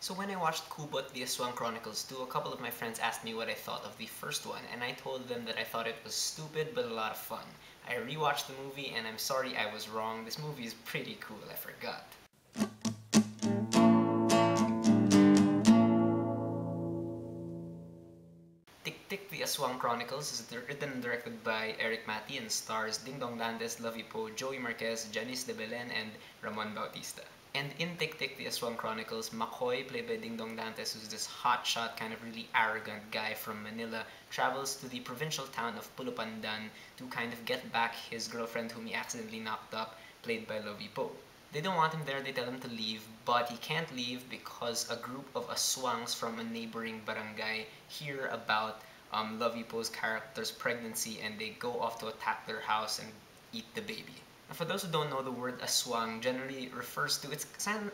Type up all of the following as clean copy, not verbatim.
So when I watched Kubot, the Aswang Chronicles 2, a couple of my friends asked me what I thought of the first one, and I told them that I thought it was stupid but a lot of fun. I rewatched the movie, and I'm sorry I was wrong. This movie is pretty cool, I forgot. Tiktik, the Aswang Chronicles is written and directed by Eric Mati and stars Ding Dong Dantes, Lovie Poe, Joey Marquez, Janice de Belen, and Ramon Bautista. And in Tiktik, the Aswang Chronicles, McCoy, played by Ding Dong Dantes, who's this hotshot, kind of really arrogant guy from Manila, travels to the provincial town of Pulupandan to kind of get back his girlfriend whom he accidentally knocked up, played by Lovie Poe. They don't want him there, they tell him to leave, but he can't leave because a group of aswangs from a neighboring barangay hear about Lovie Poe's character's pregnancy and they go off to attack their house and eat the baby. Now, for those who don't know, the word aswang generally refers to, it's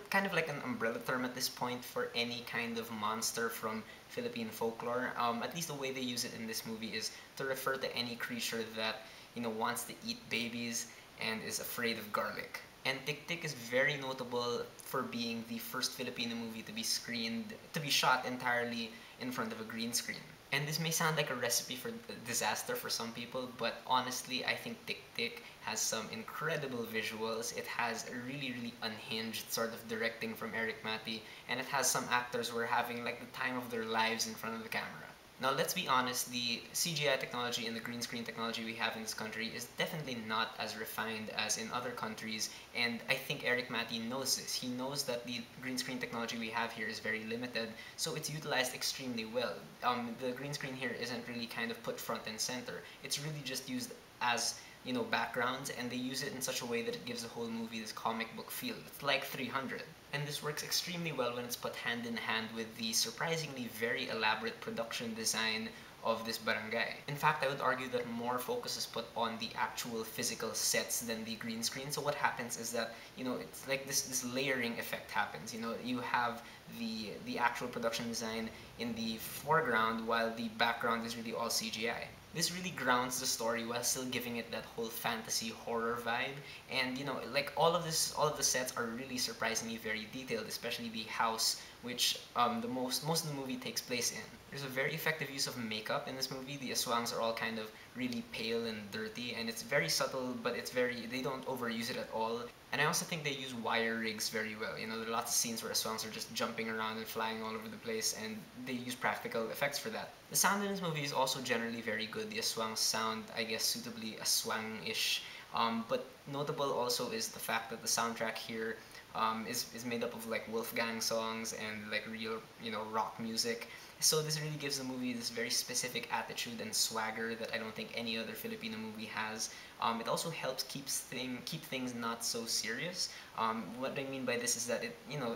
kind of like an umbrella term at this point for any kind of monster from Philippine folklore. At least the way they use it in this movie is to refer to any creature that, wants to eat babies and is afraid of garlic. And Tiktik is very notable for being the first Filipino movie to be shot entirely in front of a green screen. And this may sound like a recipe for disaster for some people, but honestly, I think Tiktik has some incredible visuals. It has a really, really unhinged sort of directing from Eric Mati, and it has some actors who are having like the time of their lives in front of the camera. Now, let's be honest, the CGI technology and the green screen technology we have in this country is definitely not as refined as in other countries, and I think Eric Mati knows this. He knows that the green screen technology we have here is very limited, so it's utilized extremely well. The green screen here isn't really kind of put front and center. It's really just used as backgrounds, and they use it in such a way that it gives the whole movie this comic book feel. It's like 300. And this works extremely well when it's put hand in hand with the surprisingly very elaborate production design of this barangay. In fact, I would argue that more focus is put on the actual physical sets than the green screen. So what happens is that, it's like this layering effect happens. You have the actual production design in the foreground while the background is really all CGI. This really grounds the story while still giving it that whole fantasy horror vibe. And like all of the sets are really surprisingly very detailed, especially the house, which most of the movie takes place in. There's a very effective use of makeup in this movie. The aswangs are all kind of really pale and dirty, and it's very subtle, but they don't overuse it at all. And I also think they use wire rigs very well. There are lots of scenes where aswangs are just jumping around and flying all over the place, and they use practical effects for that. The sound in this movie is also generally very good. The aswangs sound, I guess, suitably aswang-ish. But notable also is the fact that the soundtrack here is made up of like Wolfgang songs and like real, rock music. So this really gives the movie this very specific attitude and swagger that I don't think any other Filipino movie has. It also helps keep things not so serious. What I mean by this is that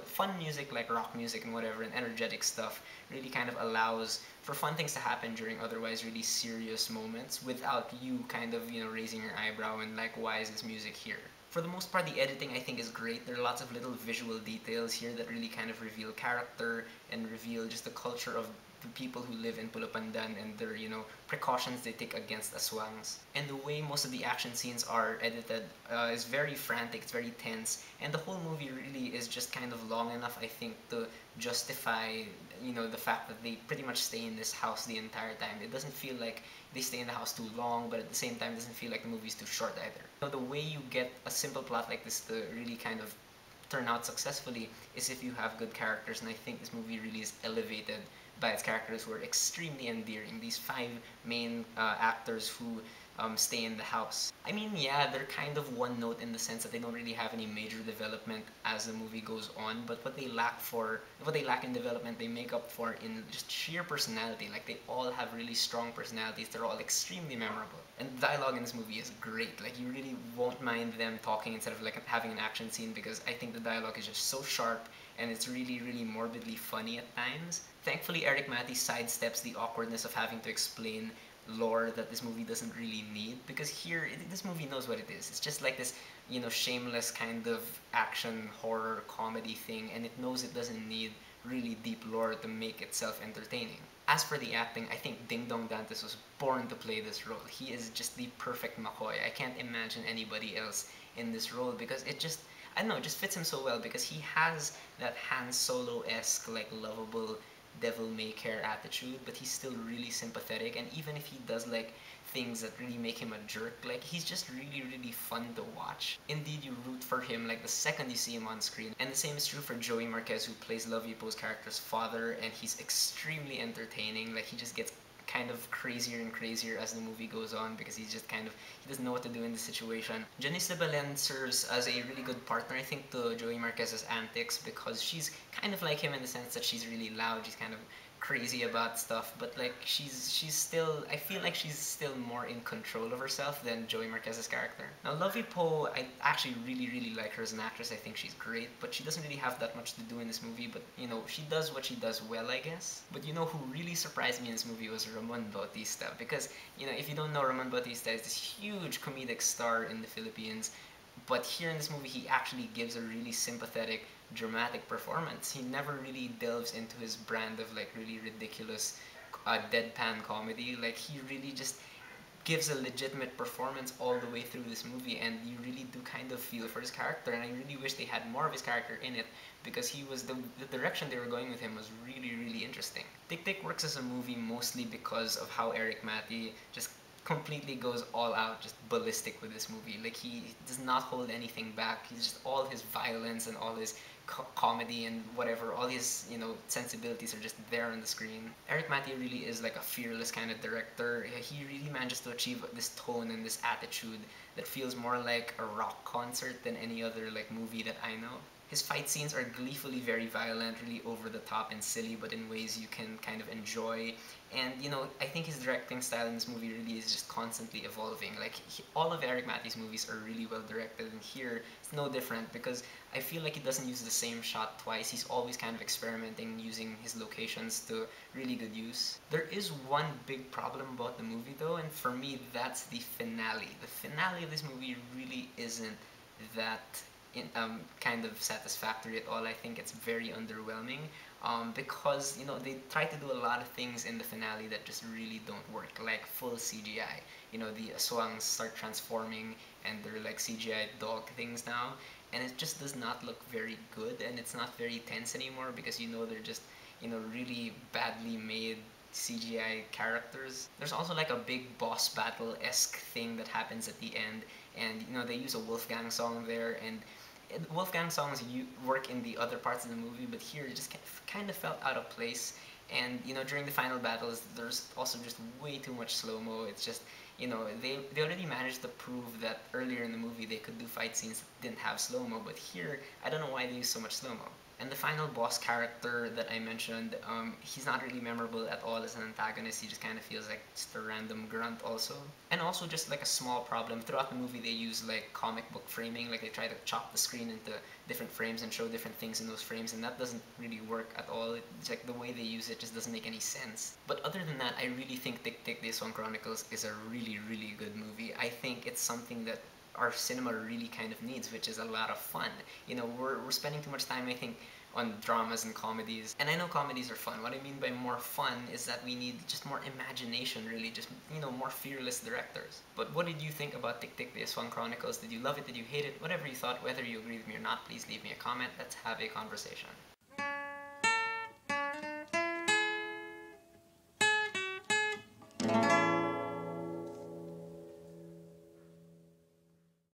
fun music like rock music and whatever and energetic stuff really kind of allows for fun things to happen during otherwise really serious moments without you kind of, raising your eyebrow and like, why is this music here? For the most part, the editing I think is great. There are lots of little visual details here that really kind of reveal character and reveal just the culture of the people who live in Pulupandan and their, precautions they take against aswangs. And the way most of the action scenes are edited is very frantic, it's very tense, and the whole movie really is just kind of long enough, I think, to justify, the fact that they pretty much stay in this house the entire time. It doesn't feel like they stay in the house too long, but at the same time, it doesn't feel like the movie's too short either. The way you get a simple plot like this to really kind of turn out successfully is if you have good characters, and I think this movie really is elevated by its characters who are extremely endearing. These five main actors who stay in the house. I mean, yeah, they're kind of one note in the sense that they don't really have any major development as the movie goes on, but what they lack in development, they make up for in just sheer personality. Like, they all have really strong personalities. They're all extremely memorable. And the dialogue in this movie is great. Like, you really won't mind them talking instead of like having an action scene, because I think the dialogue is just so sharp and it's really, really morbidly funny at times. Thankfully, Eric Mati sidesteps the awkwardness of having to explain lore that this movie doesn't really need, because here, this movie knows what it is. It's just like this, shameless kind of action horror comedy thing, and it knows it doesn't need really deep lore to make itself entertaining. As for the acting, I think Ding Dong Dantes was born to play this role. He is just the perfect McCoy. I can't imagine anybody else in this role, because I don't know, it just fits him so well because he has that Han Solo-esque, like, lovable devil may care attitude, but he's still really sympathetic, and even if he does like things that really make him a jerk, like he's just really really fun to watch. Indeed, you root for him like the second you see him on screen. And the same is true for Joey Marquez, who plays Lovey Poe's character's father, and he's extremely entertaining. Like he just gets kind of crazier and crazier as the movie goes on because he's just kind of, he doesn't know what to do in this situation. Janice de Belen serves as a really good partner, I think, to Joey Marquez's antics because she's kind of like him in the sense that she's really loud, she's kind of crazy about stuff, but like she's still, I feel like she's still more in control of herself than Joey Marquez's character. Now Lovey Poe, I actually really like her as an actress. I think she's great, but she doesn't really have that much to do in this movie, but you know, she does what she does well, I guess. But you know who really surprised me in this movie was Ramon Bautista, because you know, if you don't know, Ramon Bautista is this huge comedic star in the Philippines, but here in this movie he actually gives a really sympathetic, dramatic performance. He never really delves into his brand of like really ridiculous deadpan comedy. Like he really just gives a legitimate performance all the way through this movie, and you really do kind of feel for his character, and I really wish they had more of his character in it because he was the direction they were going with him was really interesting. Tiktik works as a movie mostly because of how Eric Matty just completely goes all out, just ballistic with this movie. Like he does not hold anything back. He's just all his violence and all his comedy and whatever, all his, you know, sensibilities are just there on the screen. Eric Matty really is like a fearless kind of director. He really manages to achieve this tone and this attitude that feels more like a rock concert than any other like movie that I know. His fight scenes are gleefully very violent, really over the top and silly, but in ways you can kind of enjoy. And you know, I think his directing style in this movie really is just constantly evolving. Like all of Eric Matty's movies are really well directed, and here it's no different because I feel like he doesn't use the same shot twice. He's always kind of experimenting, using his locations to really good use. There is one big problem about the movie though, and for me that's the finale. The finale of this movie really isn't that kind of satisfactory at all. I think it's very underwhelming because you know they try to do a lot of things in the finale that just really don't work, like full CGI. You know, the aswangs start transforming and they're like CGI dog things now, and it just does not look very good, and it's not very tense anymore because you know they're just, you know, really badly made CGI characters. There's also like a big boss battle-esque thing that happens at the end, and you know they use a Wolfgang song there, and Wolfgang songs work in the other parts of the movie, but here it just kind of felt out of place. And you know, during the final battles, there's also just way too much slow-mo. It's just, you know, they already managed to prove that earlier in the movie they could do fight scenes that didn't have slow-mo, but here I don't know why they use so much slow-mo. And the final boss character that I mentioned, he's not really memorable at all as an antagonist. He just kind of feels like just a random grunt also. And also just like a small problem, throughout the movie they use like comic book framing, like they try to chop the screen into different frames and show different things in those frames, and that doesn't really work at all. It's like the way they use it just doesn't make any sense. But other than that, I really think Tiktik, the Aswang Chronicles is a really good movie. I think it's something that our cinema really kind of needs, which is a lot of fun. You know, we're spending too much time, I think, on dramas and comedies. And I know comedies are fun. What I mean by more fun is that we need just more imagination, really, just, you know, more fearless directors. But what did you think about Tiktik, the Aswang Chronicles? Did you love it? Did you hate it? Whatever you thought, whether you agree with me or not, please leave me a comment. Let's have a conversation.